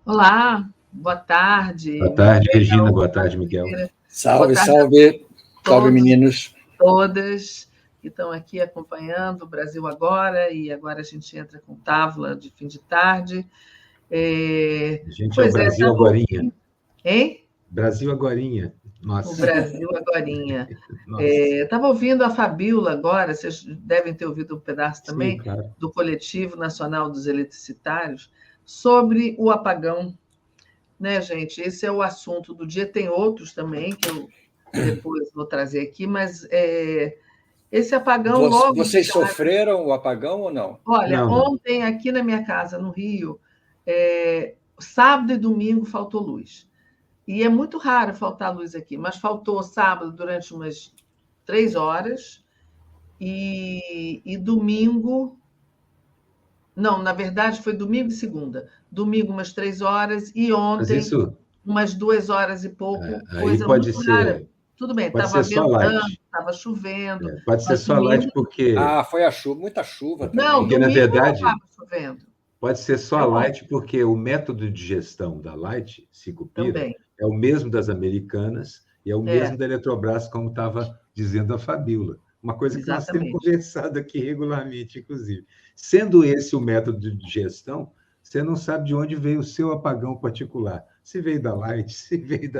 Olá, boa tarde. Boa tarde, Miguel, Regina. Boa tarde, Miguel. Salve, tarde salve. Salve, meninos. Todas que estão aqui acompanhando o Brasil Agora, e agora a gente entra com Távola de fim de tarde. Gente, é o Brasil Agorinha. Hein? Brasil Agorinha. Nossa. O Brasil Agorinha. Nossa. Estava ouvindo a Fabíola agora, vocês devem ter ouvido um pedaço também, sim, claro, do Coletivo Nacional dos Eletricitários, sobre o apagão. Né, gente? Esse é o assunto do dia. Tem outros também que eu depois vou trazer aqui, mas esse apagão logo... Vocês sofreram o apagão ou não? Olha, Não. Ontem, aqui na minha casa, no Rio, sábado e domingo faltou luz. E é muito raro faltar luz aqui, mas faltou sábado durante umas 3 horas e domingo... Não, na verdade, foi domingo e segunda. Domingo, umas 3 horas, e ontem, isso... umas 2 horas e pouco, coisa muito rara. Tudo bem, estava ventando, estava chovendo. Pode ser só light porque... foi a chuva, muita chuva também. Não, porque, na verdade, não estava chovendo. Pode ser só light porque o método de gestão da Light, Sicupira, é o mesmo das americanas e é o mesmo da Eletrobras, como estava dizendo a Fabíola. Uma coisa que nós temos conversado aqui regularmente, inclusive. Sendo esse o método de gestão, você não sabe de onde veio o seu apagão particular. Se veio da Light, se veio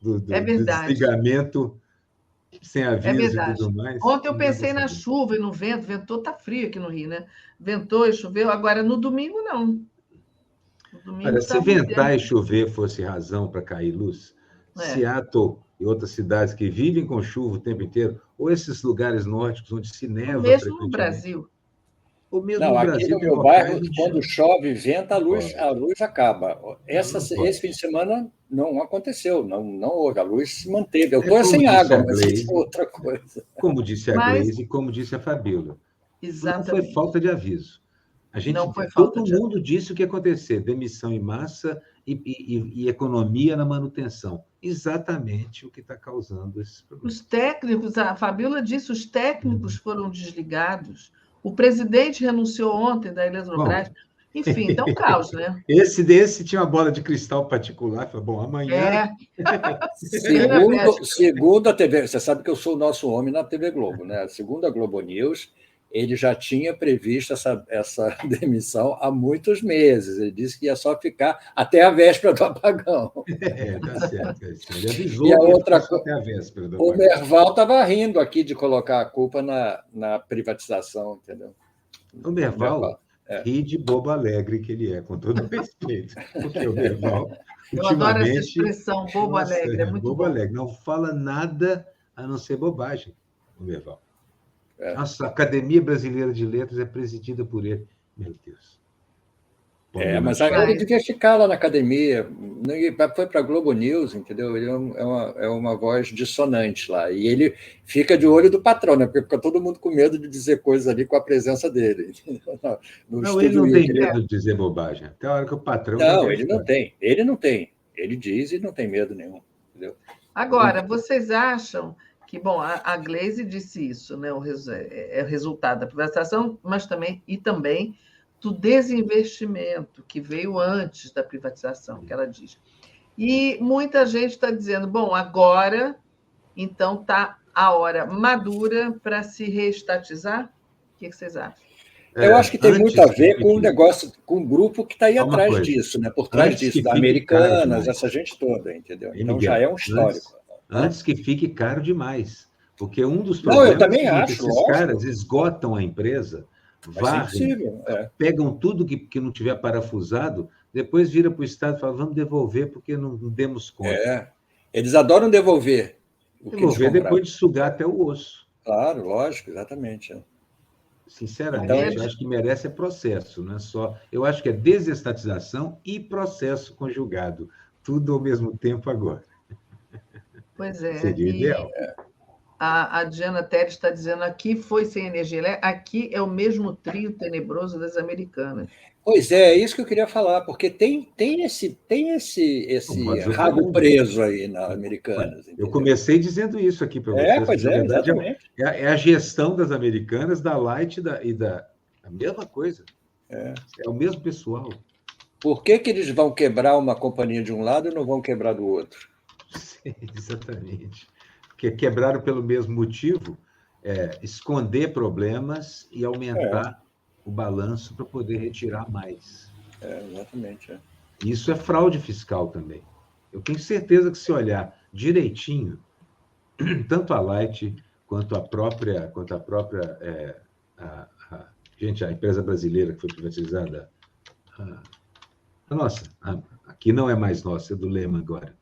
do desligamento sem aviso e tudo mais. Ontem eu pensei na chuva e no vento. Ventou, está frio aqui no Rio, né? Ventou e choveu. Agora, no domingo, não. No domingo, olha, se ventar e chover fosse razão para cair luz, Seattle e outras cidades que vivem com chuva o tempo inteiro, ou esses lugares nórdicos onde se neva... Mesmo no Brasil. Ou mesmo no Brasil, aqui no meu bairro, quando chove e venta, a luz acaba. Esse fim de semana não aconteceu, não houve, a luz se manteve. Eu estou sem água, mas isso é outra coisa. Como disse a Gleise e como disse a Fabíola. Exatamente. Não foi falta de aviso. Todo mundo disse o que ia acontecer, demissão em massa e economia na manutenção. Exatamente o que está causando esses problemas. Os técnicos, a Fabíola disse, os técnicos foram desligados. O presidente renunciou ontem da Eletrobras. Enfim, tá um caos, né? Esse tinha uma bola de cristal particular. Falou, bom, amanhã... Segundo a TV... Você sabe que eu sou o nosso homem na TV Globo, né? Segundo a Globo News, ele já tinha previsto essa demissão há muitos meses. Ele disse que ia só ficar até a véspera do apagão. Tá certo. Ele avisou e a outra coisa, até a véspera do apagão. O Merval estava rindo aqui de colocar a culpa na privatização, entendeu? O Merval ri de bobo alegre que ele é, com todo respeito. Porque o Merval, eu adoro essa expressão, bobo alegre, é muito bobo bom. Alegre, não fala nada a não ser bobagem, o Merval. Nossa, a Academia Brasileira de Letras é presidida por ele. Meu Deus. Mas agora ele devia ficar lá na academia. Foi para a Globo News, entendeu? Ele é uma voz dissonante lá. E ele fica de olho do patrão, né? Porque fica todo mundo com medo de dizer coisas ali com a presença dele. Não, ele não tem medo de dizer bobagem. Até a hora que o patrão... Não, ele não tem. Ele não tem. Ele diz e não tem medo nenhum. Entendeu? Agora, vocês acham... que, bom, a Gleise disse isso, né? O resultado da privatização, mas também do desinvestimento que veio antes da privatização, que ela diz. E muita gente está dizendo, bom, agora, então, está a hora madura para se reestatizar? O que vocês acham? Eu acho que tem muito a ver com o negócio, com o grupo que está aí atrás disso, né? Por trás disso, da Americanas, essa gente toda, entendeu? Então, já é um histórico. Antes que fique caro demais. Porque um dos problemas eu também é que acho, esses caras esgotam a empresa, varrem, pegam tudo que não tiver parafusado, depois vira para o Estado e fala, vamos devolver porque não demos conta. Eles adoram devolver. Devolver depois de sugar até o osso. Claro, lógico, exatamente. Sinceramente, eu acho que merece processo, não é só... Eu acho que é desestatização e processo conjugado. Tudo ao mesmo tempo agora. Pois é. Seria ideal. A Diana Teres está dizendo aqui foi sem energia elétrica, aqui é o mesmo trio tenebroso das americanas. Pois é isso que eu queria falar, porque tem esse rabo preso aí na Americanas. Eu comecei dizendo isso aqui para vocês. Pois na verdade, exatamente. É a gestão das americanas, da Light a mesma coisa. É o mesmo pessoal. Por que eles vão quebrar uma companhia de um lado e não vão quebrar do outro? Sim, exatamente. Porque quebraram pelo mesmo motivo, esconder problemas e aumentar o balanço para poder retirar mais. Exatamente. Isso é fraude fiscal também. Eu tenho certeza que se olhar direitinho, tanto a Light quanto a própria a empresa brasileira que foi privatizada, aqui não é mais nossa, é do Lehman agora.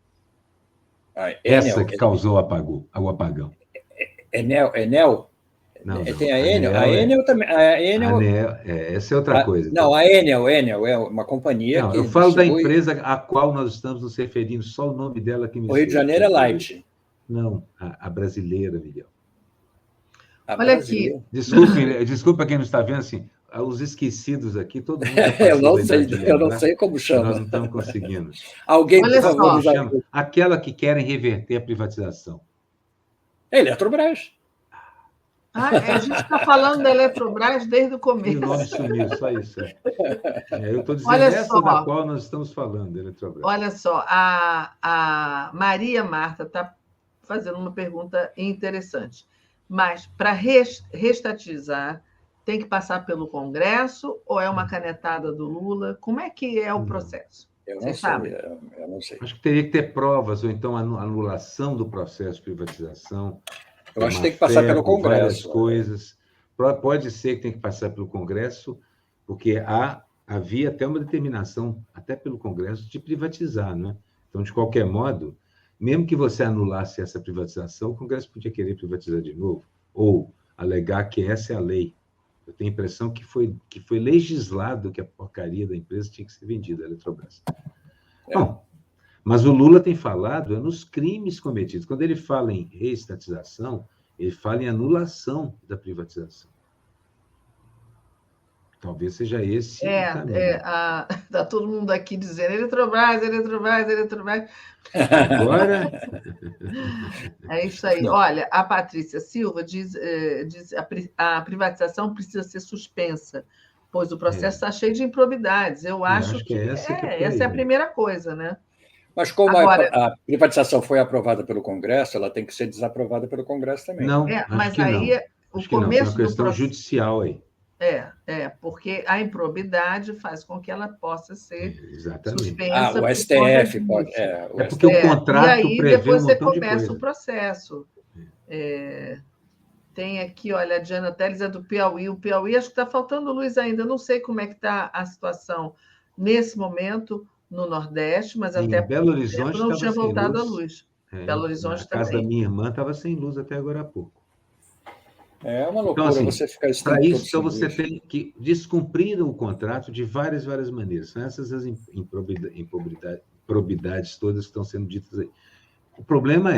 Essa que causou o apagão. Enel? Não, tem a Enel. A Enel também. Essa é outra coisa. Não, a Enel é uma companhia. Não, eu falo da empresa a qual nós estamos nos referindo, só o nome dela que me. O Rio de Janeiro é Light. Não, a brasileira, Miguel. Olha aqui. Desculpa quem não está vendo, assim, os esquecidos aqui, todo mundo. Eu não sei como chama. Nós não estamos conseguindo. Alguém, por favor, chama aquela que querem reverter a privatização. Eletrobras. A gente está falando da Eletrobras desde o começo. E o nome sumiu, só isso. Eu estou dizendo essa da qual nós estamos falando, Eletrobras. Olha só, a Maria Marta está fazendo uma pergunta interessante. Mas, para reestatizar, tem que passar pelo Congresso ou é uma canetada do Lula? Como é que é o processo? Eu não sei. Acho que teria que ter provas, ou então anulação do processo de privatização. Eu acho que tem que passar pelo Congresso. Várias coisas. Pode ser que tenha que passar pelo Congresso, porque havia até uma determinação, até pelo Congresso, de privatizar, né? Então, de qualquer modo, mesmo que você anulasse essa privatização, o Congresso podia querer privatizar de novo, ou alegar que essa é a lei. Eu tenho a impressão que foi legislado que a porcaria da empresa tinha que ser vendida, a Eletrobras. Bom, mas o Lula tem falado nos crimes cometidos. Quando ele fala em reestatização, ele fala em anulação da privatização. Talvez seja esse o caminho. Está todo mundo aqui dizendo Eletrobras. Agora... É isso aí. Olha, a Patrícia Silva diz a privatização precisa ser suspensa, pois o processo está cheio de improbidades. Eu acho que essa é a primeira coisa, né? Mas como a privatização foi aprovada pelo Congresso, ela tem que ser desaprovada pelo Congresso também. Não, mas aí o começo do questão judicial aí. Porque a improbidade faz com que ela possa ser suspensa. O STF pode. Porque o contrato e aí prevê depois um você montão de começa coisa. o processo. Tem aqui, olha, a Diana Teles é do Piauí. O Piauí, acho que está faltando luz ainda. Não sei como é que está a situação nesse momento no Nordeste, mas até Belo Horizonte não tinha voltado luz. a luz. Belo Horizonte também. A casa da minha irmã estava sem luz até agora há pouco. É uma loucura então, você ficar para isso, então, você tem que descumprir o contrato de várias maneiras. São essas as improbidades todas que estão sendo ditas aí. O problema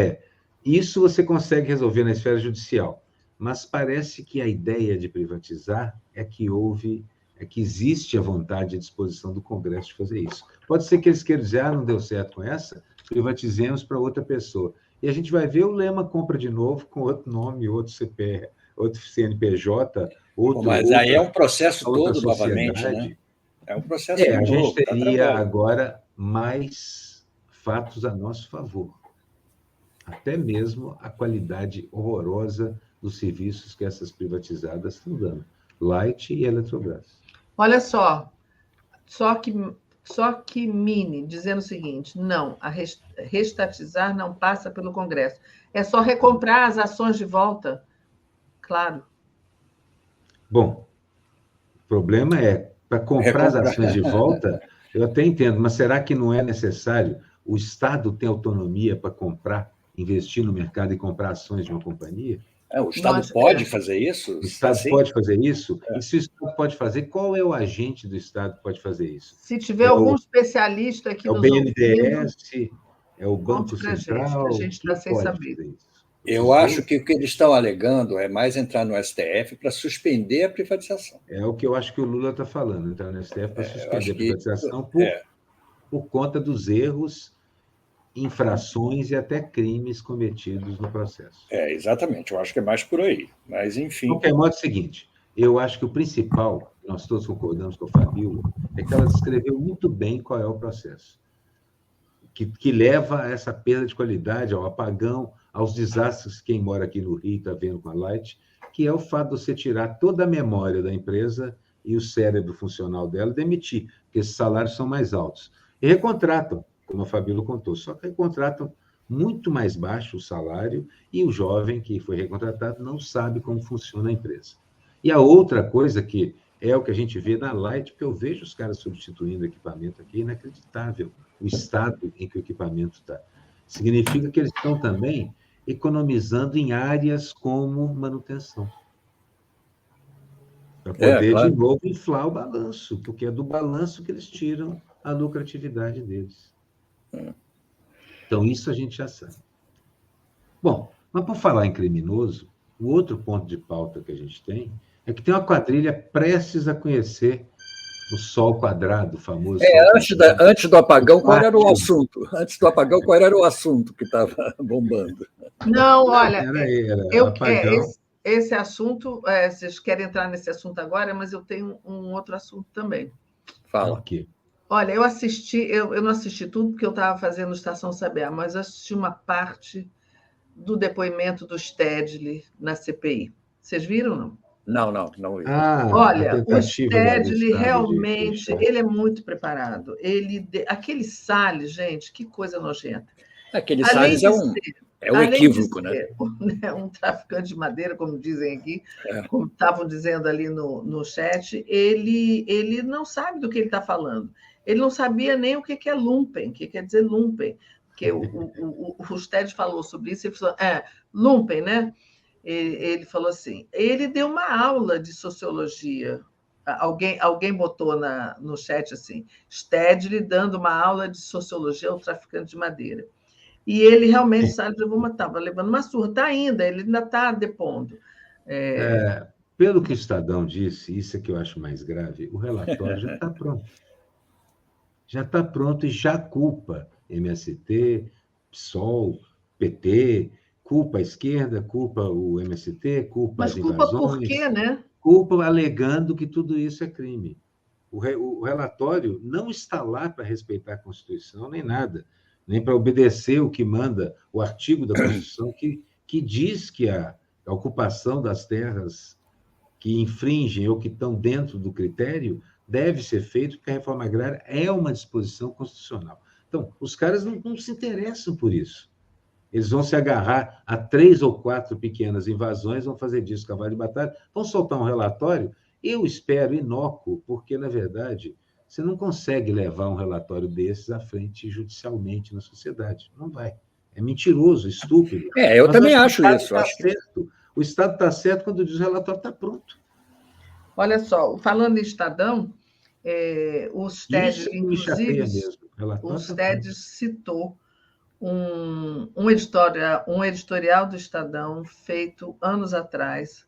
isso você consegue resolver na esfera judicial, mas parece que a ideia de privatizar é que existe a vontade e a disposição do Congresso de fazer isso. Pode ser que eles queiram dizer, não deu certo com essa, privatizemos para outra pessoa. E a gente vai ver o Lema compra de novo com outro nome, outro CPR, outro CNPJ, Mas aí é um processo todo novamente, né? É um processo a gente teria agora mais fatos a nosso favor. Até mesmo a qualidade horrorosa dos serviços que essas privatizadas estão dando. Light e Eletrobras. Olha só que Mini dizendo o seguinte, não, a reestatizar não passa pelo Congresso. É só recomprar as ações de volta. Claro. Bom, o problema para comprar as ações de volta, eu até entendo, mas será que não é necessário? O Estado tem autonomia para investir no mercado e comprar ações de uma companhia? O Estado pode fazer isso? O Estado pode fazer isso? E se o Estado pode fazer, qual é o agente do Estado que pode fazer isso? Se tiver algum especialista aqui nos ouvindo... É o BNDES, é o Banco Central? A gente está sem saber. Eu acho que o que eles estão alegando é mais entrar no STF para suspender a privatização. É o que eu acho que o Lula está falando, entrar no STF para suspender a privatização por conta dos erros, infrações e até crimes cometidos no processo. Exatamente, eu acho que é mais por aí. Mas, enfim. De qualquer modo, é o seguinte, eu acho que o principal, nós todos concordamos com a Fabíola, é que ela descreveu muito bem qual é o processo, que leva a essa perda de qualidade, ao apagão, aos desastres que quem mora aqui no Rio está vendo com a Light, que é o fato de você tirar toda a memória da empresa e o cérebro funcional dela e demitir, porque esses salários são mais altos. E recontratam, como a Fabíola contou, só que recontratam muito mais baixo o salário e o jovem que foi recontratado não sabe como funciona a empresa. E a outra coisa que é o que a gente vê na Light, porque eu vejo os caras substituindo equipamento aqui, é inacreditável o estado em que o equipamento está. Significa que eles estão também economizando em áreas como manutenção. Para poder, claro, de novo, inflar o balanço, porque é do balanço que eles tiram a lucratividade deles. Então, isso a gente já sabe. Bom, mas por falar em criminoso, o outro ponto de pauta que a gente tem é que tem uma quadrilha prestes a conhecer o Sol Quadrado, o famoso Sol Quadrado. Antes do apagão, qual era o assunto? Antes do apagão, qual era o assunto que estava bombando? Não, olha, apagão. Esse assunto, vocês querem entrar nesse assunto agora, mas eu tenho um outro assunto também. Fala. Okay. Olha, eu não assisti tudo porque eu estava fazendo Estação Sabiá, mas eu assisti uma parte do depoimento do Stedley na CPI. Vocês viram, não? Não vi. Olha, o Stedley realmente, ele é muito preparado. Aquele Salles, gente, que coisa nojenta. Aquele Salles é um equívoco, né? Um traficante de madeira, como dizem aqui, como estavam dizendo ali no chat, ele não sabe do que ele está falando. Ele não sabia nem o que é lumpen, o que quer dizer lumpen. Porque o Stedley falou sobre isso, ele falou, lumpen, né? Ele falou assim, ele deu uma aula de sociologia. Alguém botou no chat assim, Stedley dando uma aula de sociologia ao traficante de madeira. E ele realmente, sabe, estava levando uma surra, ele ainda está depondo. Pelo que o Estadão disse, isso é que eu acho mais grave, o relatório já está pronto. Já está pronto e já culpa MST, PSOL, PT, culpa a esquerda, culpa o MST, culpa as invasões. Mas culpa por quê, né? Culpa alegando que tudo isso é crime. O relatório não está lá para respeitar a Constituição nem nada, nem para obedecer o que manda o artigo da Constituição que diz que a ocupação das terras que infringem ou que estão dentro do critério deve ser feito porque a reforma agrária é uma disposição constitucional. Então, os caras não se interessam por isso. Eles vão se agarrar a 3 ou 4 pequenas invasões, vão fazer disso cavalo de batalha, vão soltar um relatório, eu espero inócuo, porque, na verdade, você não consegue levar um relatório desses à frente judicialmente na sociedade. Não vai. É mentiroso, estúpido. Eu também acho isso. O Estado está certo quando diz o relatório está pronto. Olha só, falando em Estadão, o Stedley, inclusive, o Stedley citou um editorial do Estadão feito anos atrás,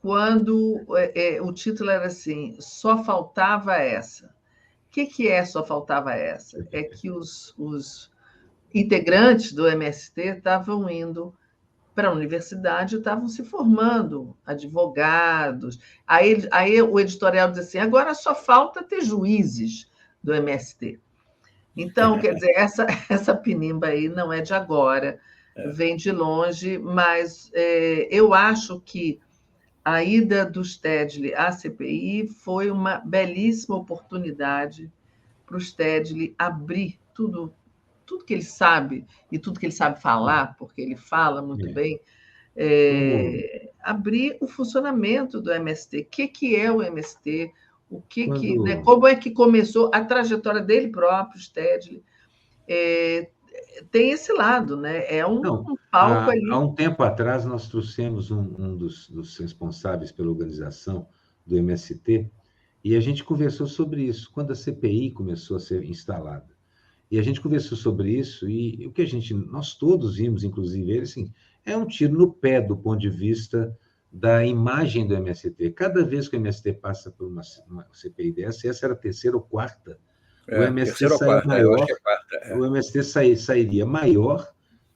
quando o título era assim, Só Faltava Essa. O que é Só Faltava Essa? É que os integrantes do MST estavam indo para a universidade, estavam se formando, advogados. Aí o editorial diz assim, agora só falta ter juízes do MST. Então, quer dizer, essa pinimba aí não é de agora, vem de longe, mas eu acho que a ida do Stedley à CPI foi uma belíssima oportunidade para o Stedley abrir tudo que ele sabe, e tudo que ele sabe falar, porque ele fala muito bem, abrir o funcionamento do MST. O que é o MST? Né, como é que começou a trajetória dele próprio, Stedley? Tem esse lado, né? É um palco ali. Há um tempo atrás, nós trouxemos um dos responsáveis pela organização do MST, e a gente conversou sobre isso, quando a CPI começou a ser instalada. E a gente conversou sobre isso, e o que nós todos vimos, inclusive ele, assim, é um tiro no pé do ponto de vista da imagem do MST. Cada vez que o MST passa por uma CPI dessa, essa era a terceira ou quarta, o MST sai maior, o MST sairia maior,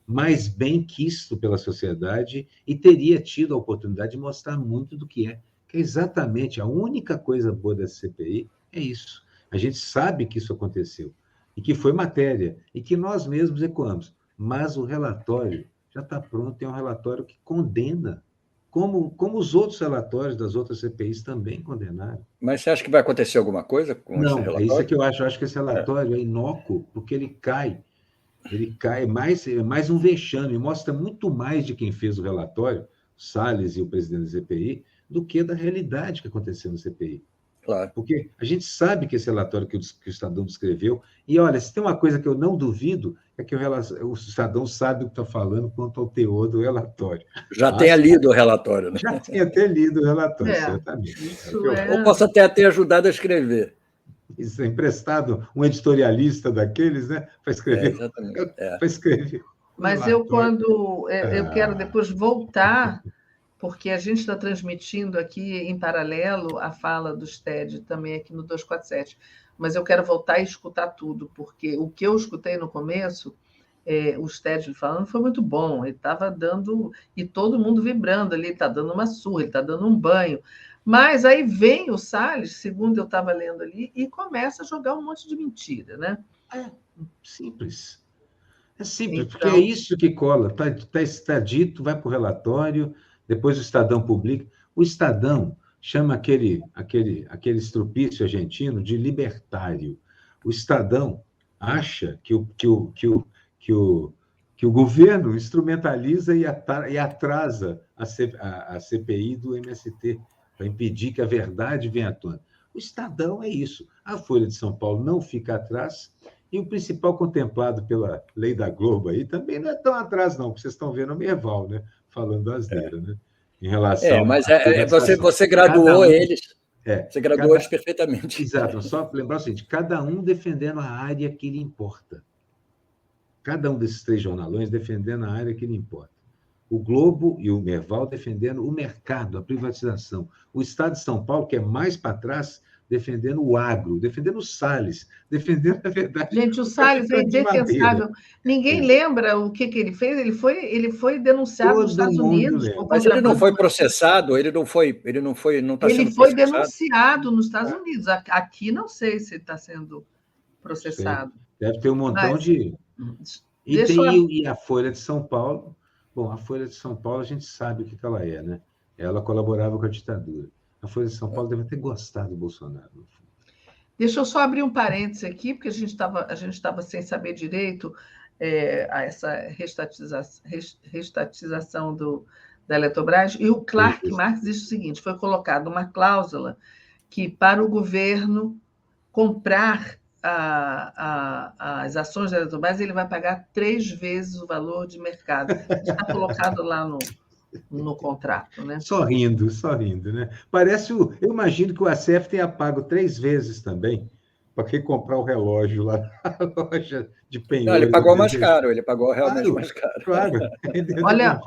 mais bem quisto pela sociedade e teria tido a oportunidade de mostrar muito do que é exatamente a única coisa boa dessa CPI é isso. A gente sabe que isso aconteceu e que foi matéria e que nós mesmos ecoamos, mas o relatório já está pronto, é um relatório que condena, como os outros relatórios das outras CPIs também condenaram. Mas você acha que vai acontecer alguma coisa com esse relatório? Não, é isso que eu acho. Eu acho que esse relatório é inócuo, porque ele cai, mais um vexame, mostra muito mais de quem fez o relatório, Salles e o presidente da CPI, do que da realidade que aconteceu na CPI. Claro. Porque a gente sabe que esse relatório que o Estadão descreveu, e olha, se tem uma coisa que eu não duvido, é que o Estadão sabe o que está falando quanto ao teor do relatório. Já tenha lido o relatório, né? Já tenha até lido o relatório, certamente. Ou possa até ter ajudado a escrever. Isso, emprestado um editorialista daqueles, né? Para escrever. Exatamente. Para escrever. Mas eu quero depois voltar, porque a gente está transmitindo aqui em paralelo a fala do STED também aqui no 247. Mas eu quero voltar e escutar tudo, porque o que eu escutei no começo, o STED falando, foi muito bom. Ele estava dando, e todo mundo vibrando ali, ele está dando uma surra, ele está dando um banho. Mas aí vem o Salles, segundo eu estava lendo ali, e começa a jogar um monte de mentira, né? É simples. É simples, então, porque é isso que cola. Está dito, vai para o relatório, depois o Estadão publica. O Estadão chama aquele estrupício argentino de libertário. O Estadão acha que o governo instrumentaliza e atrasa a CPI do MST para impedir que a verdade venha à tona. O Estadão é isso. A Folha de São Paulo não fica atrás, e o principal contemplado pela lei da Globo aí também não é tão atrás, não, porque vocês estão vendo o Merval, né? Falando asneira, né? Em relação mas você graduou eles. Você graduou eles perfeitamente. Exato. Só lembrar o seguinte: cada um defendendo a área que lhe importa. Cada um desses 3 jornalões defendendo a área que lhe importa. O Globo e o Merval defendendo o mercado, a privatização. O Estado de São Paulo, que é mais para trás, defendendo o agro, defendendo o Salles, defendendo a verdade. Gente, o Salles é indefensável. Ninguém lembra o que ele fez. Ele foi denunciado nos Estados Unidos. Mas ele não foi processado? Ele não está sendo processado? Ele foi denunciado nos Estados Unidos. Aqui não sei se está sendo processado. Deve ter um montão de... E a Folha de São Paulo... Bom, a Folha de São Paulo, a gente sabe o que ela é, né? Ela colaborava com a ditadura. A Folha de São Paulo deve ter gostado do Bolsonaro. Deixa eu só abrir um parênteses aqui, porque a gente estava sem saber direito essa restatização da Eletrobras, e o Clark Marx diz o seguinte: foi colocada uma cláusula que, para o governo comprar as ações da Eletrobras, ele vai pagar 3 vezes o valor de mercado. Está colocado lá no contrato, né? Só rindo, né? Eu imagino que o ACF tenha pago 3 vezes também para comprar o relógio lá na loja de penhores. Não, ele pagou mais caro, ele pagou realmente mais caro. Claro. Olha,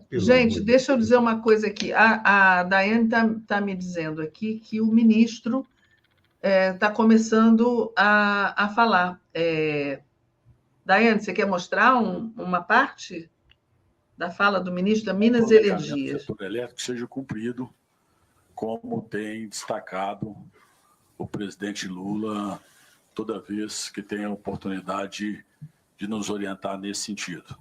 gente, deixa eu dizer uma coisa aqui. A Daiane está me dizendo aqui que o ministro está começando a falar. Daiane, você quer mostrar uma parte da fala do ministro da Minas e Energia? O setor elétrico seja cumprido, como tem destacado o presidente Lula toda vez que tem a oportunidade de nos orientar nesse sentido.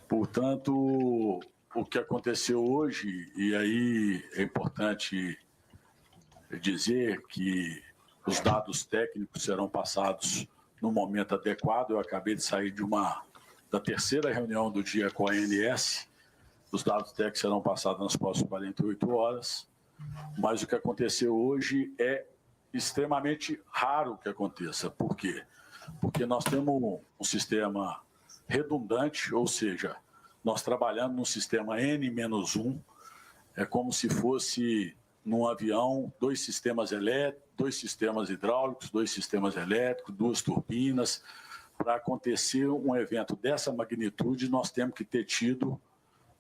Portanto, o que aconteceu hoje, e aí é importante dizer que os dados técnicos serão passados no momento adequado. Eu acabei de sair da terceira reunião do dia com a ANS. Os dados técnicos serão passados nas próximas 48 horas. Mas o que aconteceu hoje é extremamente raro que aconteça. Por quê? Porque nós temos um sistema redundante, ou seja, nós trabalhamos num sistema N-1, é como se fosse num avião 2 sistemas elétricos, 2 sistemas hidráulicos, 2 sistemas elétricos, 2 turbinas. Para acontecer um evento dessa magnitude, nós temos que ter tido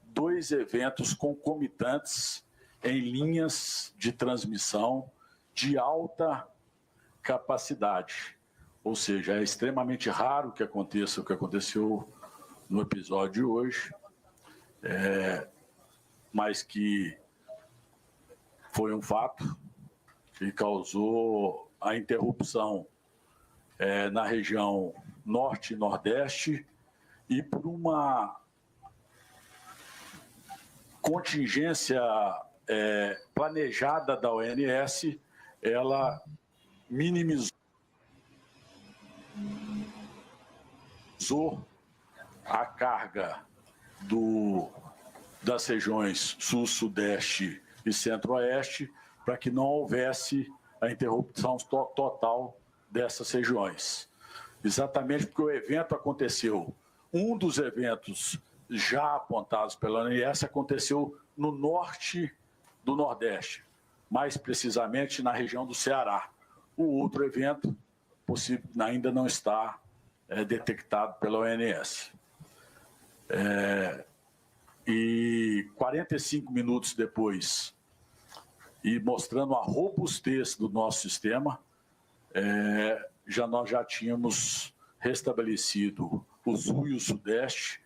2 eventos concomitantes em linhas de transmissão de alta capacidade. Ou seja, é extremamente raro que aconteça o que aconteceu no episódio de hoje, mas que foi um fato que causou a interrupção na região norte e nordeste, e por uma contingência planejada da ONS, ela minimizou a carga das regiões sul, sudeste e centro-oeste, para que não houvesse a interrupção total dessas regiões. Exatamente porque o evento aconteceu, um dos eventos já apontados pela ONS aconteceu no norte do Nordeste, mais precisamente na região do Ceará. O outro evento ainda não está detectado pela ONS. E 45 minutos depois, e mostrando a robustez do nosso sistema, nós já tínhamos restabelecido o Sul e o Sudeste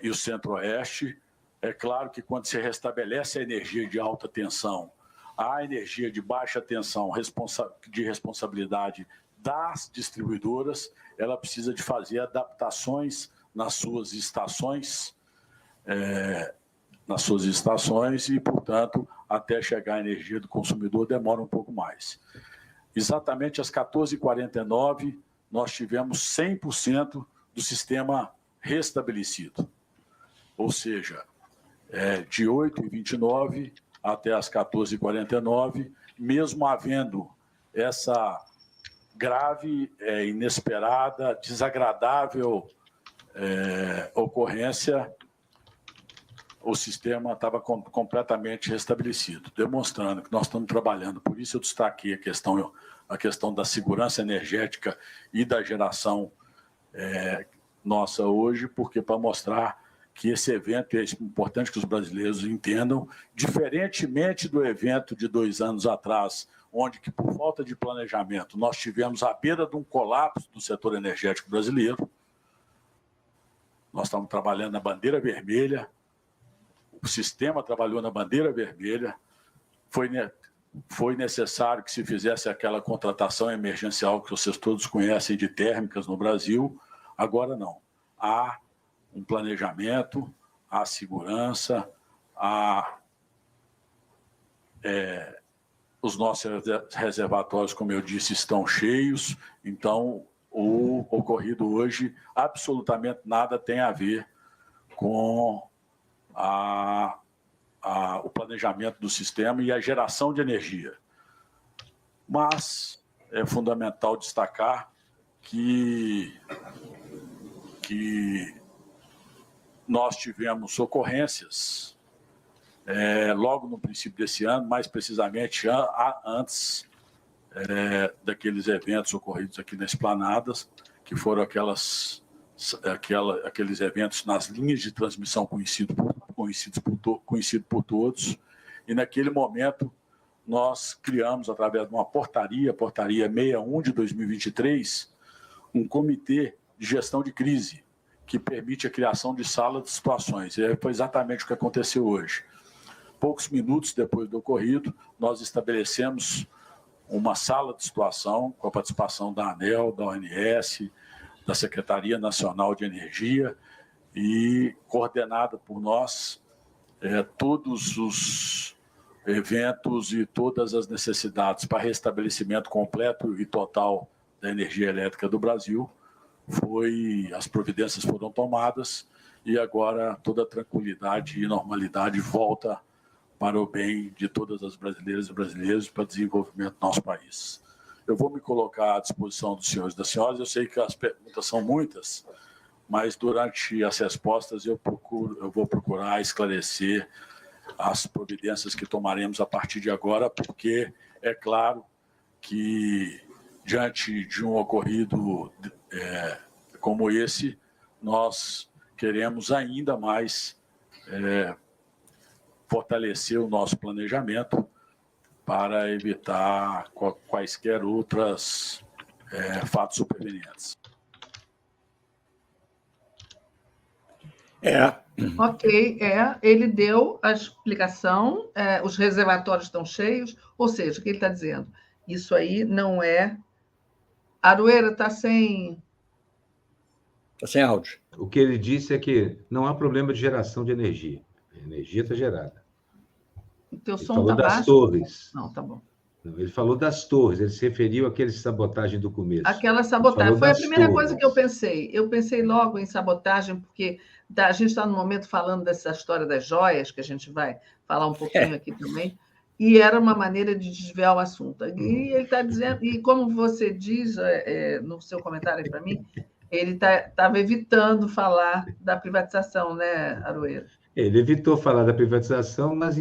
e o Centro-Oeste. É claro que quando se restabelece a energia de alta tensão, a energia de baixa tensão de responsabilidade das distribuidoras, ela precisa de fazer adaptações nas suas estações, e, portanto, até chegar a energia do consumidor demora um pouco mais. Exatamente às 14h49, nós tivemos 100% do sistema restabelecido. Ou seja, de 8h29 até as 14h49, mesmo havendo essa grave, inesperada, desagradável ocorrência, o sistema estava completamente restabelecido, demonstrando que nós estamos trabalhando. Por isso eu destaquei a questão da segurança energética e da geração nossa hoje, porque para mostrar que esse evento é importante que os brasileiros entendam, diferentemente do evento de 2 anos atrás, onde que por falta de planejamento nós tivemos à beira de um colapso do setor energético brasileiro. Nós estamos trabalhando na bandeira vermelha, o sistema trabalhou na bandeira vermelha, foi necessário que se fizesse aquela contratação emergencial que vocês todos conhecem de térmicas no Brasil. Agora não. Há um planejamento, há segurança, os nossos reservatórios, como eu disse, estão cheios. Então, o ocorrido hoje absolutamente nada tem a ver com o planejamento do sistema e a geração de energia. Mas é fundamental destacar que nós tivemos ocorrências logo no princípio desse ano, mais precisamente antes daqueles eventos ocorridos aqui na Esplanadas, que foram aqueles eventos nas linhas de transmissão conhecido por todos. E naquele momento nós criamos, através de uma portaria 61 de 2023, um comitê de gestão de crise, que permite a criação de sala de situações. E foi exatamente o que aconteceu hoje. Poucos minutos depois do ocorrido, nós estabelecemos uma sala de situação com a participação da ANEEL, da ONS, da Secretaria Nacional de Energia, e coordenada por nós, todos os eventos e todas as necessidades para restabelecimento completo e total da energia elétrica do Brasil. As providências foram tomadas e agora toda a tranquilidade e normalidade volta para o bem de todas as brasileiras e brasileiros para o desenvolvimento do nosso país. Eu vou me colocar à disposição dos senhores e das senhoras. Eu sei que as perguntas são muitas, mas durante as respostas eu vou procurar esclarecer as providências que tomaremos a partir de agora, porque é claro que, diante de um ocorrido como esse, nós queremos ainda mais fortalecer o nosso planejamento para evitar quaisquer outros fatos supervenientes. Ok, ele deu a explicação, os reservatórios estão cheios, ou seja, o que ele está dizendo? Isso aí não é... Aroeira está sem... Está sem áudio. O que ele disse é que não há problema de geração de energia. A energia está gerada. O teu ele som falou está das baixo? Torres. Não, tá bom. Ele falou das torres, ele se referiu àquela sabotagem do começo. Aquela sabotagem. Foi a primeira coisa que eu pensei. Eu pensei logo em sabotagem, porque a gente está no momento falando dessa história das joias, que a gente vai falar um pouquinho aqui também, e era uma maneira de desviar o assunto. E ele está dizendo, e como você diz no seu comentário para mim, ele estava evitando falar da privatização, né, Aroeira? Ele evitou falar da privatização, mas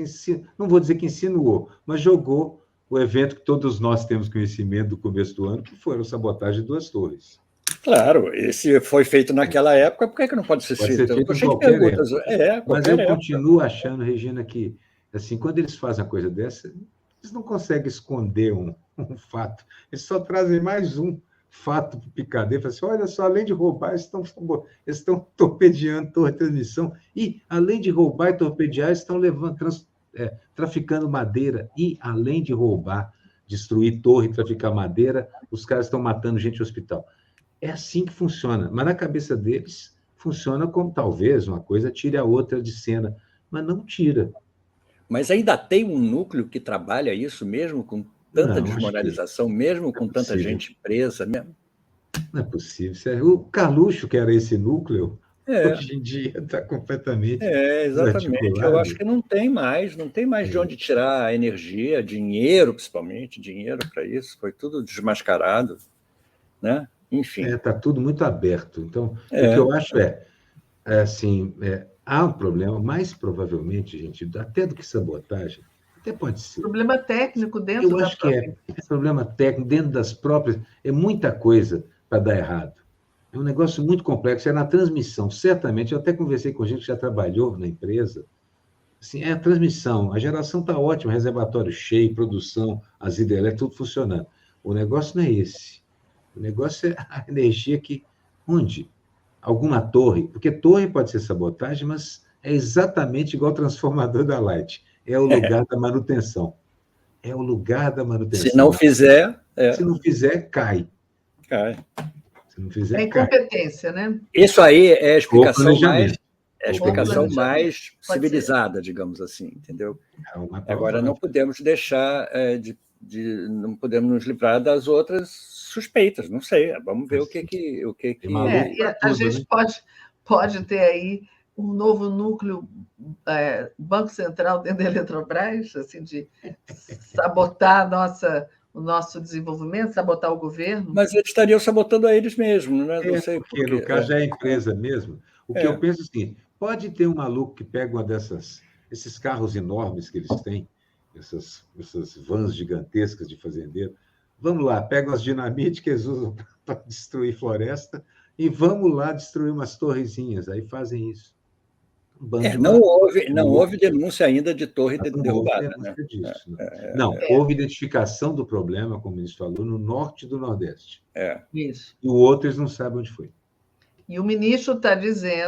não vou dizer que insinuou, mas jogou o evento que todos nós temos conhecimento do começo do ano, que foi a sabotagem de 2 torres. Claro, esse foi feito naquela época, por que não pode ser feito? Pode ser feito em qualquer época. Mas eu época. continuo achando, Regina, que assim, quando eles fazem uma coisa dessa, eles não conseguem esconder um fato. Eles só trazem mais um fato para o picadeiro. Falam assim, olha só, além de roubar, eles estão torpedeando torre de transmissão. E, além de roubar e torpedear, estão traficando madeira. E, além de roubar, destruir torre e traficar madeira, os caras estão matando gente no hospital. É assim que funciona. Mas na cabeça deles, funciona como talvez uma coisa tire a outra de cena. Mas não tira. Mas ainda tem um núcleo que trabalha isso, mesmo com tanta desmoralização, mesmo com tanta gente presa. Mesmo. Não é possível. O Carluxo, que era esse núcleo, hoje em dia está completamente exatamente. Eu acho que não tem mais de onde tirar energia, dinheiro, principalmente, dinheiro para isso. Foi tudo desmascarado, né? Enfim. Está tudo muito aberto. Então, o que eu acho há um problema, mais provavelmente, gente, até do que sabotagem, até pode ser. Problema técnico dentro Eu acho que é problema técnico dentro das próprias, é muita coisa para dar errado. É um negócio muito complexo, é na transmissão, certamente, eu até conversei com gente que já trabalhou na empresa, assim, a transmissão, a geração está ótima, reservatório cheio, produção, as hidrelétricas, tudo funcionando. O negócio não é esse. O negócio é a energia que... Onde? Alguma torre, porque torre pode ser sabotagem, mas é exatamente igual ao transformador da Light. É o lugar da manutenção. É o lugar da manutenção. Se não fizer... Se não fizer, cai. Cai. Se não fizer, é incompetência, né? Isso aí é a explicação mais civilizada, digamos assim, entendeu? Agora, não podemos deixar não podemos nos livrar das outras suspeitas, não sei, vamos ver o que a gente pode ter aí um novo núcleo, Banco Central dentro da Eletrobras, assim, de sabotar o nosso desenvolvimento, sabotar o governo. Mas eles estariam sabotando a eles mesmos, né? Não sei porque no caso já é a empresa mesmo. O que eu penso assim, pode ter um maluco que pega esses carros enormes que eles têm, essas vans gigantescas de fazendeiro, vamos lá, pegam as dinamites que eles usam para destruir floresta e vamos lá destruir umas torrezinhas, aí fazem isso. Não houve denúncia ainda de torre derrubada. Né? Houve identificação do problema, como o ministro falou, no norte e do nordeste. Isso. E o outro eles não sabem onde foi. E o ministro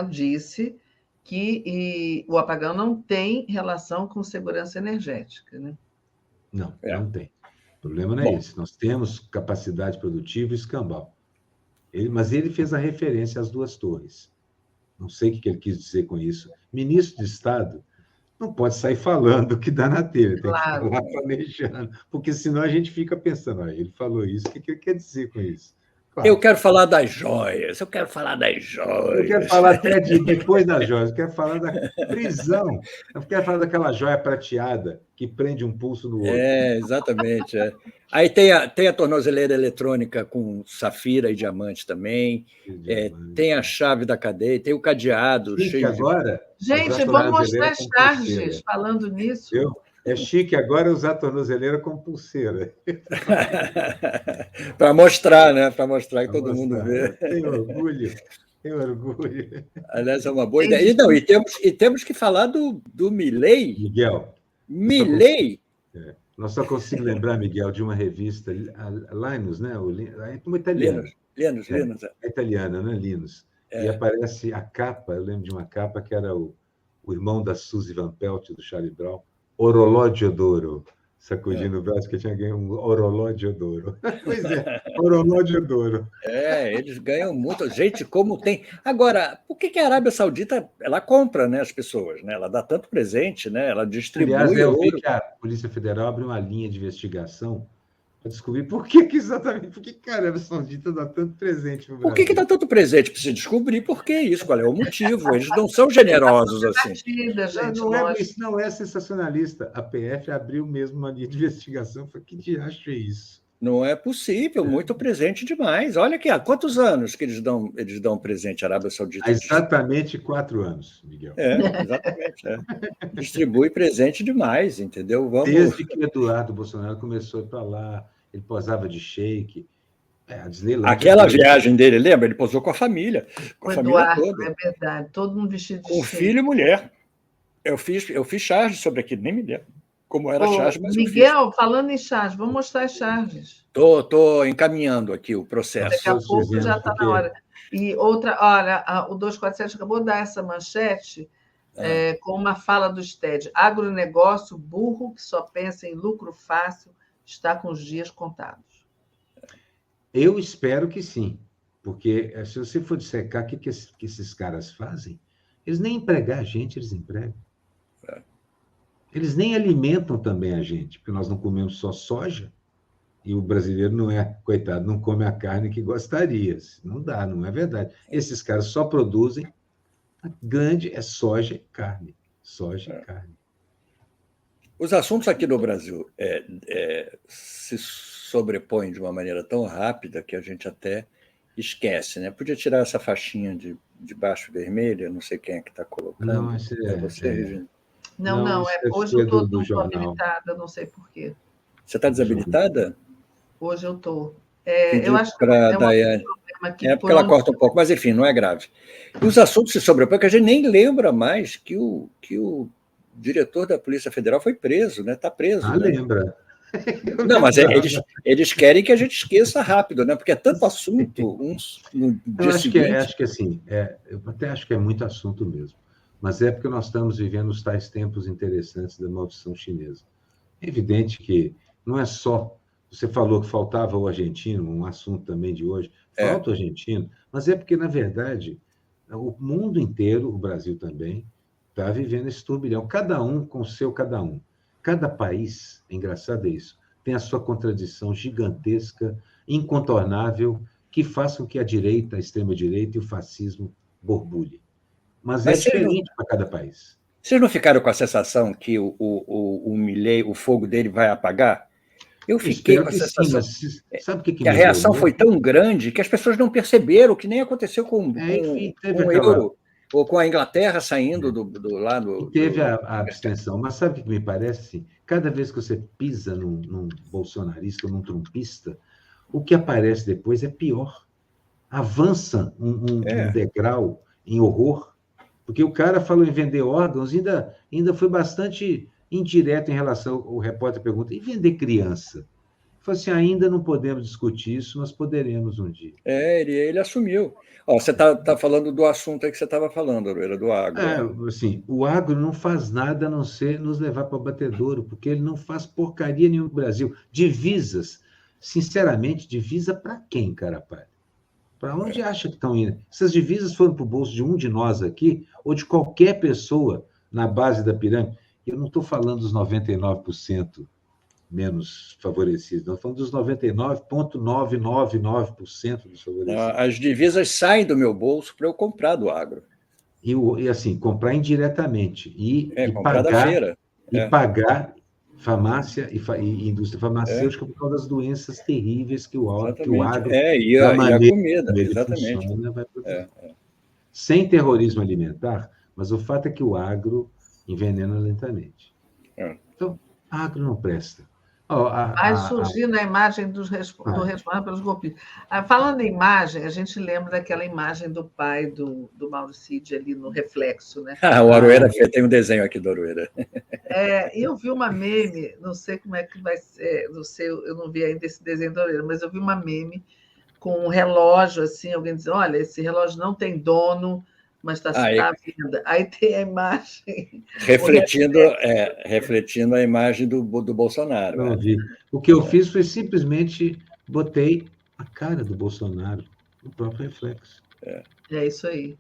disse que o apagão não tem relação com segurança energética. Né? Não tem. O problema não é esse. Nós temos capacidade produtiva e escambau. Mas ele fez a referência às 2 torres. Não sei o que ele quis dizer com isso. Ministro de Estado não pode sair falando o que dá na telha, tem que falar planejando, porque senão a gente fica pensando, ele falou isso, o que ele quer dizer com isso? Eu quero falar das joias, eu quero falar até depois das joias, eu quero falar da prisão, eu quero falar daquela joia prateada que prende um pulso no outro. Exatamente. Aí tem a tornozeleira eletrônica com safira e diamante também, tem a chave da cadeia, tem o cadeado cheio agora, Gente, vamos mostrar as charges falando nisso. É chique agora usar a tornozeleira como pulseira. Para mostrar, né? Para mostrar que todo mundo vê. Tem orgulho. Aliás, é uma boa ideia. E temos que falar do Milei. Milei? Nós só consigo lembrar, Miguel, de uma revista, Linus, né? Uma italiana. Linus. É italiana, né? Linus. E aparece a capa, eu lembro de uma capa que era o irmão da Suzy Van Pelt, do Charlie Brown, Orologio d'Oro, sacudindo o braço que tinha ganho um Orologio d'Oro. Pois é, Orologio d'Oro. Eles ganham muito. Gente, como tem... Agora, por que a Arábia Saudita ela compra, né, as pessoas? Né? Ela dá tanto presente, né? Ela distribui. Aliás, eu vi que a Polícia Federal abriu uma linha de investigação para descobrir por que a Arábia Saudita dá tanto presente no Brasil. Por que dá tanto presente? Precisa descobrir por que isso, qual é o motivo. Eles não são generosos assim. Não é sensacionalista. A PF abriu mesmo uma linha de investigação. Falei, que diacho é isso? Não é possível, muito presente demais. Olha aqui, há quantos anos que eles dão presente à Arábia Saudita? Há exatamente 4 anos, Miguel. Exatamente. Distribui presente demais, entendeu? Desde que o Eduardo Bolsonaro começou a ir para lá, ele posava de shake. A Disneyland. Aquela viagem dele, lembra? Ele posou com a família. Com a família toda. É verdade, todo mundo vestido de com filho e mulher. Eu fiz charge sobre aquilo, nem me lembro como era a charge, mas Miguel, falando em charge, vamos mostrar as charges. Estou encaminhando aqui o processo. Daqui a pouco já está na hora. E outra, olha, o 247 acabou de dar essa manchete com uma fala do STED. Agronegócio burro que só pensa em lucro fácil está com os dias contados. Eu espero que sim, porque se você for dissecar o que esses caras fazem, eles nem empregar a gente, eles empregam. Eles nem alimentam também a gente, porque nós não comemos só soja, e o brasileiro não é, coitado, não come a carne que gostaria. Não dá, não é verdade. Esses caras só produzem, a grande é soja e carne. Soja e carne. Os assuntos aqui no Brasil se sobrepõem de uma maneira tão rápida que a gente até esquece, né? Podia tirar essa faixinha de baixo vermelha, não sei quem é que está colocando. Não, é você, Regina. Não, hoje eu estou desabilitada, não sei por quê. Você está desabilitada? Hoje eu estou. Eu acho que é Daiane. Porque ela corta um pouco, mas enfim, não é grave. Os assuntos se sobrepõem, que a gente nem lembra mais que o diretor da Polícia Federal foi preso, né? Está preso. Né? Lembra. Não, mas eles querem que a gente esqueça rápido, né? Porque é tanto assunto. Acho que assim, eu até acho que é muito assunto mesmo. Mas é porque nós estamos vivendo os tais tempos interessantes da maldição chinesa. É evidente que não é só... Você falou que faltava o argentino, um assunto também de hoje. Falta o argentino, mas é porque, na verdade, o mundo inteiro, o Brasil também, está vivendo esse turbilhão. Cada um com o seu cada um. Cada país, é engraçado isso, tem a sua contradição gigantesca, incontornável, que faz com que a direita, a extrema-direita e o fascismo borbulhem. Mas é diferente para cada país. Vocês não ficaram com a sensação que o Milei, o fogo dele vai apagar? Eu fiquei com a sensação sabe que a reação foi tão grande que as pessoas não perceberam, que nem aconteceu com o euro, ou com a Inglaterra saindo do lado... Teve a abstenção, mas sabe o que me parece? Cada vez que você pisa num bolsonarista ou num trumpista, o que aparece depois é pior. Avança um degrau em horror, porque o cara falou em vender órgãos, ainda foi bastante indireto em relação ao repórter pergunta, e vender criança? Falou assim, ainda não podemos discutir isso, mas poderemos um dia. Ele assumiu. Você está falando do assunto aí que você estava falando, Aroeira, do agro. Assim, o agro não faz nada a não ser nos levar para o batedouro, porque ele não faz porcaria nenhuma no Brasil. Divisas, sinceramente, divisa para quem, Carapaz? Para onde acha que estão indo? Essas divisas foram para o bolso de um de nós aqui, ou de qualquer pessoa na base da pirâmide. Eu não estou falando dos 99% menos favorecidos, nós falamos dos 99,999% dos favorecidos. As divisas saem do meu bolso para eu comprar do agro. E assim, comprar indiretamente e comprar da feira. Pagar farmácia e indústria farmacêutica por causa das doenças terríveis que o agro, e a comida, ele exatamente. funciona, vai produzir. Sem terrorismo alimentar, mas o fato é que o agro envenena lentamente. Então, agro não presta. Vai surgir na imagem do responsável pelos golpistas. Falando em imagem, a gente lembra daquela imagem do pai do Mauricídio ali no reflexo, né? O Aroeira tem um desenho aqui do Aroeira. Eu vi uma meme, não sei como é que vai ser, não sei, eu não vi ainda esse desenho do Aroeira, mas eu vi uma meme com um relógio, assim, alguém diz, olha, esse relógio não tem dono, mas está à venda. Aí tem a imagem... Refletindo a imagem do Bolsonaro. Não vi. O que eu fiz foi simplesmente botei a cara do Bolsonaro no próprio reflexo. É isso aí.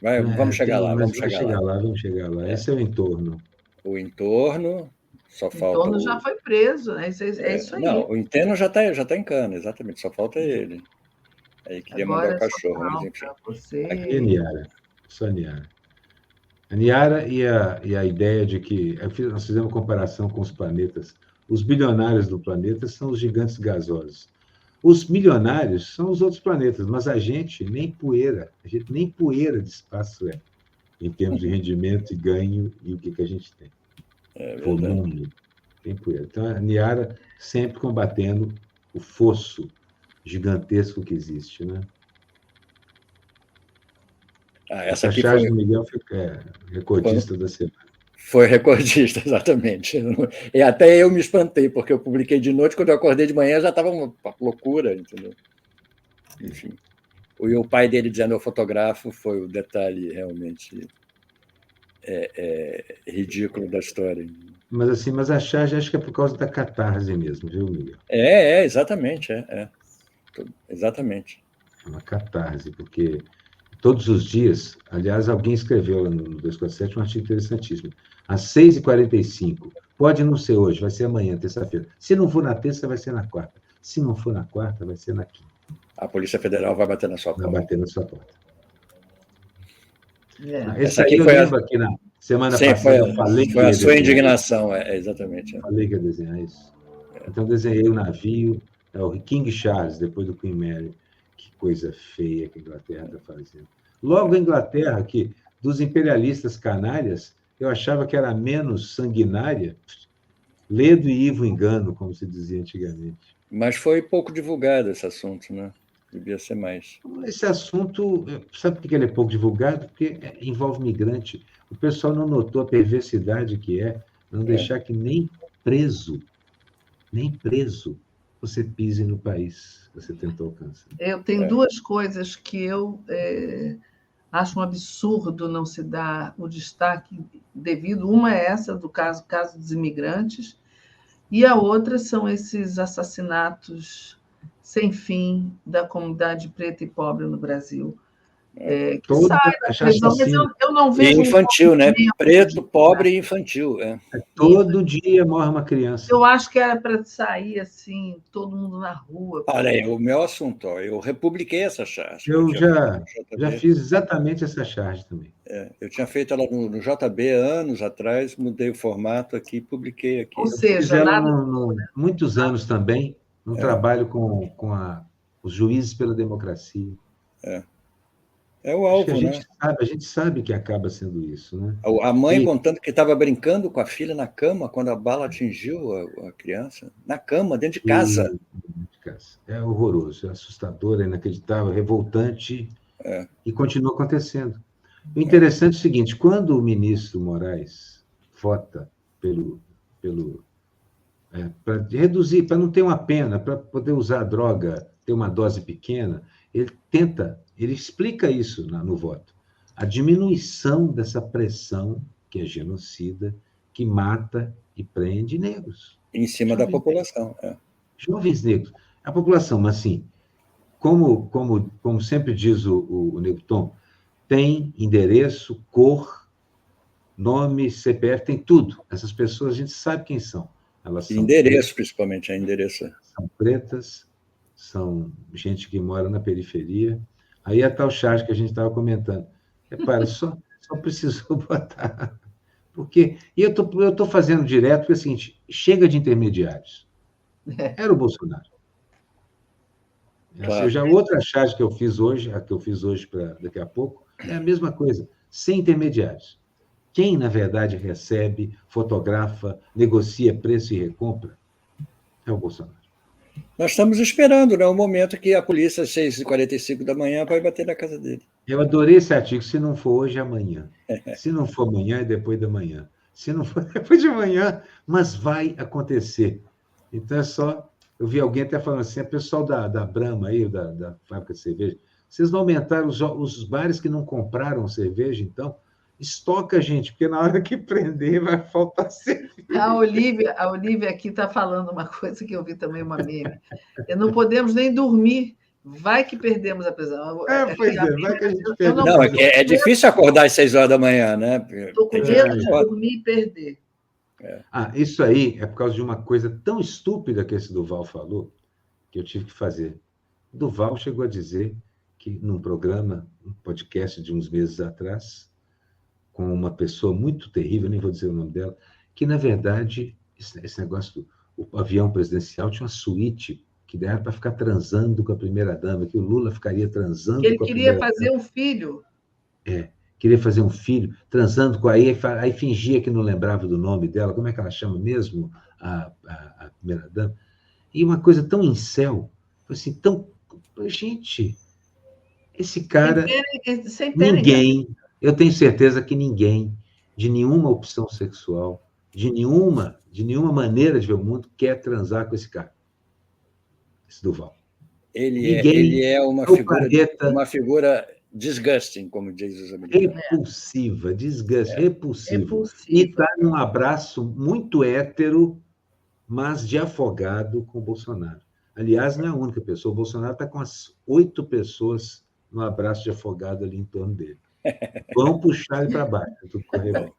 Vamos chegar lá. Vamos chegar lá. Esse é o entorno. O entorno... Só falta o entorno já foi preso, né? É isso aí. Não, o entorno já tá em cana, exatamente. Só falta ele. Aí queria mandar o cachorro, mas enfim. Aqui é Niara. Só Niara. A Niara e a ideia de que... Nós fizemos uma comparação com os planetas. Os bilionários do planeta são os gigantes gasosos. Os milionários são os outros planetas, mas a gente nem poeira de espaço em termos de rendimento e ganho e o que a gente tem. Volume, tem poeira. Então, a Niara sempre combatendo o fosso gigantesco que existe, né? Essa aqui charge do Miguel foi recordista da semana. Foi recordista, exatamente. E até eu me espantei, porque eu publiquei de noite, quando eu acordei de manhã já estava uma loucura, entendeu? Enfim. E o pai dele dizendo eu fotografo foi o detalhe realmente ridículo da história. Mas a charge acho que é por causa da catarse mesmo, viu, Miguel? Exatamente. Exatamente. É uma catarse, porque todos os dias, aliás, alguém escreveu lá no 247 um artigo interessantíssimo. Às 6h45, pode não ser hoje, vai ser amanhã, terça-feira. Se não for na terça, vai ser na quarta. Se não for na quarta, vai ser na quinta. A Polícia Federal vai bater na sua porta. Vai bater na sua porta. Essa aqui foi aqui na semana passada, eu falei foi a sua indignação, exatamente. Falei que ia desenhar isso. Então, desenhei o navio, o King Charles, depois do Queen Mary. Que coisa feia que a Inglaterra está fazendo. Logo, a Inglaterra, que dos imperialistas canalhas, eu achava que era menos sanguinária, ledo e ivo engano, como se dizia antigamente. Mas foi pouco divulgado esse assunto, né? Devia ser mais. Esse assunto, sabe por que ele é pouco divulgado? Porque envolve migrante. O pessoal não notou a perversidade que não deixar que nem preso você pise no país que você tentou alcançar. Eu tenho duas coisas que eu acho um absurdo não se dar o destaque devido. Uma é essa, do caso dos imigrantes, e a outra são esses assassinatos sem fim da comunidade preta e pobre no Brasil. Que sai da prisão, mas eu não vejo... E infantil, né? Preto, pobre e infantil. Todo dia morre uma criança. Eu acho que era para sair assim, todo mundo na rua. Olha aí, o meu assunto, eu republiquei essa charge. Eu já fiz exatamente essa charge também. Eu tinha feito ela no JB anos atrás, mudei o formato aqui e publiquei aqui. Ou seja, muitos anos também, no trabalho com os juízes pela democracia. É o alvo, a gente sabe que acaba sendo isso, né? A mãe contando que estava brincando com a filha na cama quando a bala atingiu a criança. Na cama, dentro de casa. É horroroso, é assustador, é inacreditável, revoltante, e continua acontecendo. O interessante é o seguinte, quando o ministro Moraes vota para reduzir, para não ter uma pena, para poder usar a droga, ter uma dose pequena, ele explica isso no voto. A diminuição dessa pressão, que é genocida, que mata e prende negros. Em cima da população. Jovens negros. A população, mas assim, como sempre diz o Newton, tem endereço, cor, nome, CPF, tem tudo. Essas pessoas, a gente sabe quem são. Elas são endereço, principalmente, é endereço. São pretas, são gente que mora na periferia. Aí a tal charge que a gente estava comentando. Repara, só precisou botar... Porque, e eu tô fazendo direto, porque é o seguinte, chega de intermediários. Era o Bolsonaro. Claro. Já outra charge que eu fiz hoje, a que eu fiz hoje para daqui a pouco, é a mesma coisa, sem intermediários. Quem, na verdade, recebe, fotografa, negocia preço e recompra é o Bolsonaro. Nós estamos esperando, né, o momento que a polícia, às 6h45 da manhã, vai bater na casa dele. Eu adorei esse artigo. Se não for hoje, é amanhã. Se não for amanhã, é depois da manhã. Se não for depois de amanhã, mas vai acontecer. Então é só... Eu vi alguém até falando assim, o pessoal da Brahma aí, da fábrica de cerveja, vocês não aumentaram os bares que não compraram cerveja, então? Estoca, gente, porque na hora que prender vai faltar cerveja. A Olivia aqui está falando uma coisa que eu vi também, uma meme. Não podemos nem dormir. Vai que perdemos a prisão. Pois é, vai que a gente perde. Não, é difícil acordar às 6h da manhã, né? Estou com medo de dormir e perder. Isso aí é por causa de uma coisa tão estúpida que esse Duval falou, que eu tive que fazer. Duval chegou a dizer que num programa, um podcast de uns meses atrás, com uma pessoa muito terrível, nem vou dizer o nome dela, que, na verdade, esse negócio do avião presidencial tinha uma suíte que deram para ficar transando com a primeira-dama, que o Lula ficaria transando com a primeira-dama. Ele queria fazer um filho. Queria fazer um filho, transando com aí fingia que não lembrava do nome dela, como é que ela chama mesmo, a primeira-dama? E uma coisa tão incel, assim, tão... Gente, esse cara... Ninguém, eu tenho certeza que ninguém, de nenhuma opção sexual, de nenhuma maneira de ver o mundo, quer transar com esse cara, esse Duval. Ele é uma figura disgusting, como diz os americanos. Repulsiva, repulsiva. E está num abraço muito hétero, mas de afogado com o Bolsonaro. Aliás, não é a única pessoa. O Bolsonaro está com as 8 pessoas no abraço de afogado ali em torno dele. Vão puxar ele para baixo. Tudo correr bem.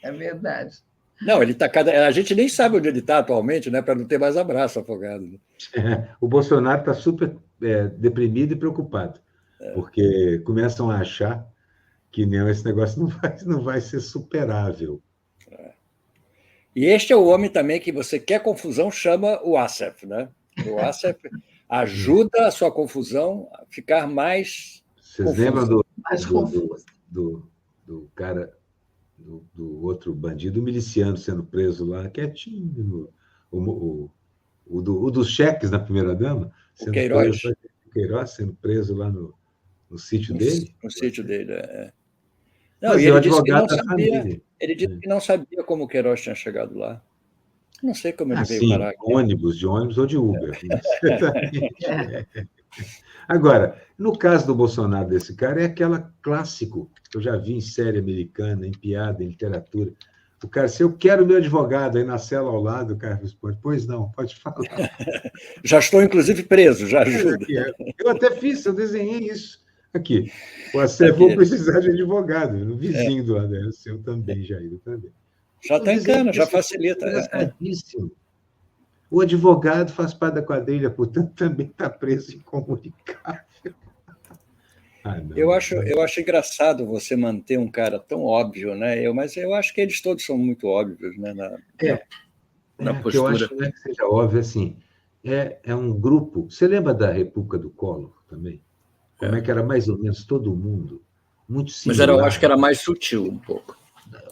É verdade. Não, ele tá a gente nem sabe onde ele está atualmente, né, para não ter mais abraço afogado. O Bolsonaro está super deprimido e preocupado. Porque começam a achar que não, esse negócio não vai ser superável. E este é o homem também que você quer confusão, chama o Assef, né? O Assef ajuda a sua confusão a ficar mais Vocês lembram do cara, do outro bandido, o miliciano sendo preso lá, quietinho, o dos cheques na primeira-dama? O Queiroz. Queiroz sendo preso lá no sítio dele? No sítio dele, Não, mas e ele disse que não sabia. Família. Ele disse que não sabia como o Queiroz tinha chegado lá. Não sei como ele veio parar aqui. De ônibus ou de Uber. Agora, no caso do Bolsonaro, desse cara, é aquela clássico que eu já vi em série americana, em piada, em literatura. O cara, se eu quero meu advogado, aí na cela ao lado, o cara responde, pois não, pode falar. Já estou, inclusive, preso, já ajuda. Eu até fiz, eu desenhei isso. Aqui, você vou precisar de advogado, no vizinho do lado, o seu também, Jair, também. Já está em cana, já facilita. O advogado faz parte da quadrilha, portanto, também está preso incomunicável. Eu acho engraçado você manter um cara tão óbvio, né? Mas eu acho que eles todos são muito óbvios, né? Na postura. Eu acho que não é que seja óbvio, assim, é um grupo... Você lembra da República do Collor também? Como é que era mais ou menos todo mundo? Muito similar. Mas eu acho que era mais sutil um pouco.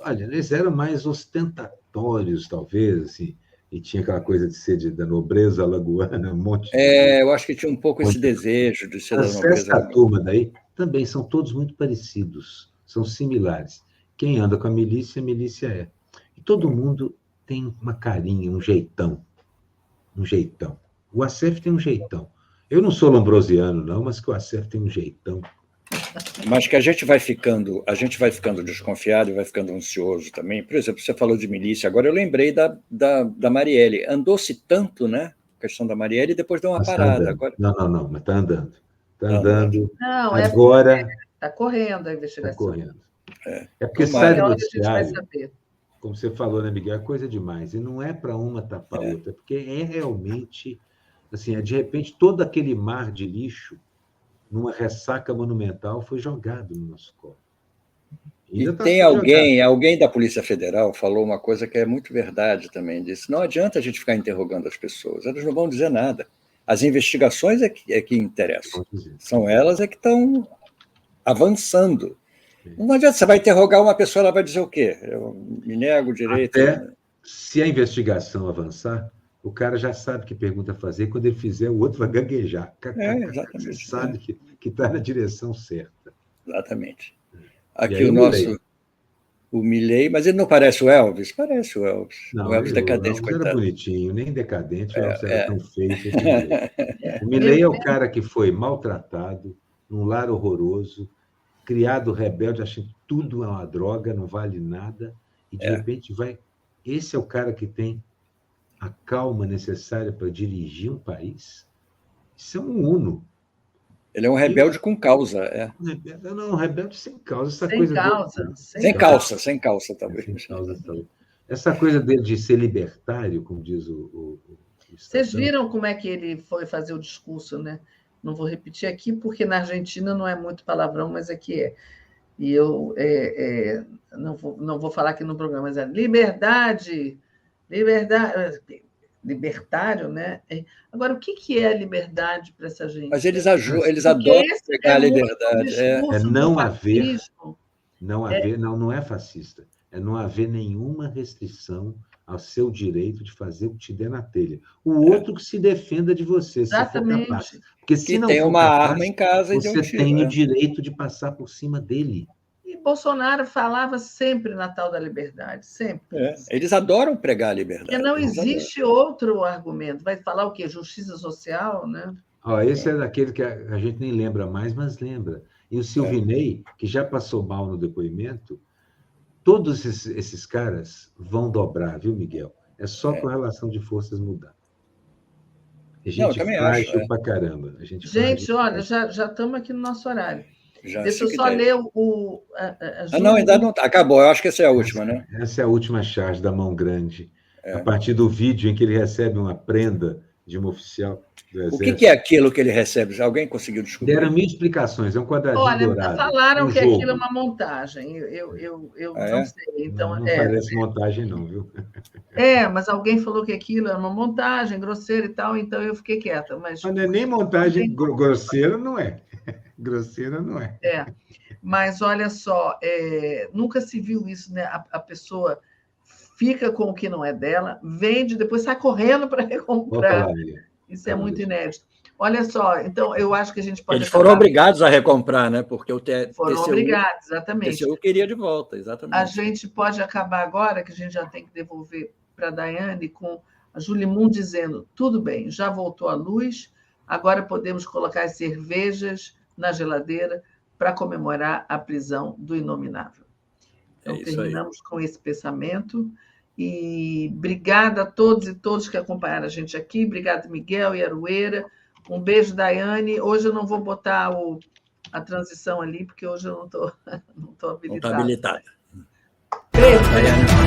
Olha, eles eram mais ostentatórios, talvez, assim, e tinha aquela coisa de ser da nobreza alagoana, um monte de... Eu acho que tinha um pouco esse desejo de ser da nobreza. Essa turma daí também são todos muito parecidos, são similares. Quem anda com a milícia é. E todo mundo tem uma carinha, um jeitão. O Assef tem um jeitão. Eu não sou lombrosiano, não, mas que o Assef tem um jeitão. Mas que a gente vai ficando desconfiado e vai ficando ansioso também. Por exemplo, você falou de milícia, agora eu lembrei da Marielle. Andou-se tanto, né? A questão da Marielle, e depois deu uma parada. Agora... Não, mas está andando. Está andando. Não, agora está correndo a investigação. Está correndo. É porque sai do noticiário. como você falou, né, Miguel, é coisa demais. E não é para uma tapar a outra, porque é realmente, assim, de repente, todo aquele mar de lixo, numa ressaca monumental, foi jogado no nosso colo. E tem alguém da Polícia Federal falou uma coisa que é muito verdade também, disse, não adianta a gente ficar interrogando as pessoas, elas não vão dizer nada. As investigações é que interessam. São elas que estão avançando. Não adianta, você vai interrogar uma pessoa, ela vai dizer o quê? Eu me nego o direito. Até se a investigação avançar, o cara já sabe que pergunta fazer, quando ele fizer, o outro vai gaguejar. Exatamente. Você sabe que está na direção certa. Exatamente. Aqui o nosso... O Milei, mas ele não parece o Elvis? Parece o Elvis. Não, o Elvis decadente, o Elvis coitado. era bonitinho, nem decadente, o Elvis era tão feio. O Milei é o cara que foi maltratado, num lar horroroso, criado rebelde, achando que tudo é uma droga, não vale nada, e de repente vai... Esse é o cara que tem a calma necessária para dirigir um país? Isso é um uno. Ele é um rebelde com causa. Não, um rebelde sem causa. Essa sem coisa causa. Dele, sem calça, talvez. Sem causa, talvez. Essa coisa dele de ser libertário, como diz o Vocês viram como é que ele foi fazer o discurso, né? Não vou repetir aqui, porque na Argentina não é muito palavrão, mas aqui é. E eu não vou falar aqui no programa, mas é liberdade, libertário, né? Agora, o que é a liberdade para essa gente? Mas eles adoram pegar a liberdade. Não haver, não é fascista, é não haver nenhuma restrição ao seu direito de fazer o que te der na telha. O outro que se defenda de você, Exatamente. se for capaz. Porque se não tem for uma capaz, arma em casa e você tem o direito de passar por cima dele. E Bolsonaro falava sempre na tal da liberdade, sempre. Eles adoram pregar a liberdade. Porque não existe outro argumento. Vai falar o quê? Justiça social, né? Esse é daquele que a gente nem lembra mais, mas lembra. E o Silvinei, que já passou mal no depoimento, todos esses caras vão dobrar, viu, Miguel? É só com a relação de forças mudar. A gente frágil pra caramba. Gente, olha, já estamos aqui no nosso horário. Deixa eu só ler o... não, ainda não acabou. Eu acho que essa é a última, né? Essa é a última charge da mão grande. A partir do vídeo em que ele recebe uma prenda de um oficial do Exército. O que é aquilo que ele recebe? Alguém conseguiu descobrir? Deram 1000 explicações. É um quadradinho dourado. Falaram que aquilo é uma montagem. Eu não sei. Então, não parece montagem, não, viu? Mas alguém falou que aquilo era uma montagem grosseira e tal, então eu fiquei quieta. Mas não é nem montagem grosseira, não é. Grosseira não é. Mas olha só, nunca se viu isso, né? A pessoa fica com o que não é dela, vende, depois sai correndo para recomprar. Isso é muito inédito. Olha só, então eu acho que a gente pode... Eles foram obrigados a recomprar, né? Porque o foram obrigados, exatamente. O TCU queria de volta, exatamente. A gente pode acabar agora, que a gente já tem que devolver para a Daiane, com a Julimum dizendo, tudo bem, já voltou a luz, agora podemos colocar as cervejas na geladeira para comemorar a prisão do Inominável. Então, terminamos com esse pensamento. E obrigada a todos e todas que acompanharam a gente aqui. Obrigada, Miguel e Arueira. Um beijo, Daiane. Hoje eu não vou botar a transição ali, porque hoje eu não estou habilitada. Não está habilitada. Beijo, Daiane.